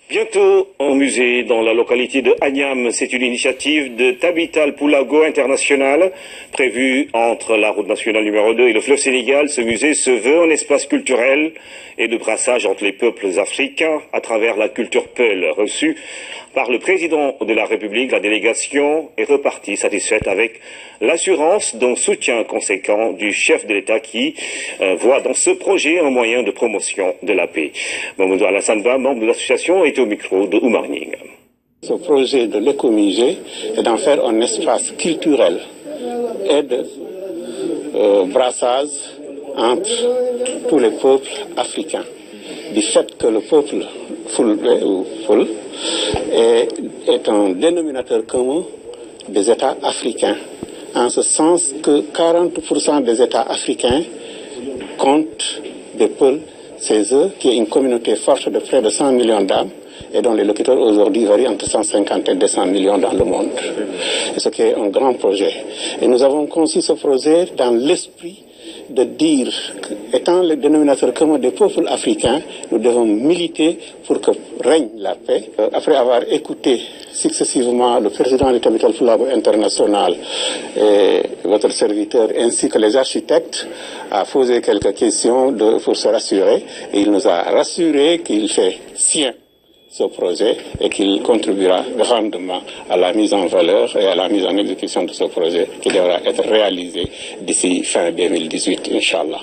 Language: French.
Bientôt en musée dans la localité de Agnam. C'est une initiative de Tabital Poulago International prévue entre la route nationale numéro 2 et le fleuve Sénégal. Ce musée se veut un espace culturel et de brassage entre les peuples africains à travers la culture Peul. Reçue par le président de la République, la délégation est repartie satisfaite avec l'assurance d'un soutien conséquent du chef de l'État qui voit dans ce projet un moyen de promotion de la paix. Mamadou Alassane Ba, membre de l'association, est au micro de Oumar Ning. Ce projet de l'écomusée est d'en faire un espace culturel et de brassage entre tous les peuples africains. Du fait que le peuple Ful est un dénominateur commun des États africains, en ce sens que 40% des États africains comptent des Peuls, c'est eux qui est une communauté forte de près de 100 millions d'âmes et dont les locuteurs aujourd'hui varient entre 150 et 200 millions dans le monde. Ce qui est un grand projet. Et nous avons conçu ce projet dans l'esprit de dire qu'étant le dénominateur commun des peuples africains, nous devons militer pour que règne la paix. Après avoir écouté successivement le président du Tabital Poulago International et votre serviteur ainsi que les architectes, a posé quelques questions pour se rassurer. Et il nous a rassuré qu'il fait sien ce projet et qu'il contribuera grandement à la mise en valeur et à la mise en exécution de ce projet qui devra être réalisé d'ici fin 2018, Inch'Allah.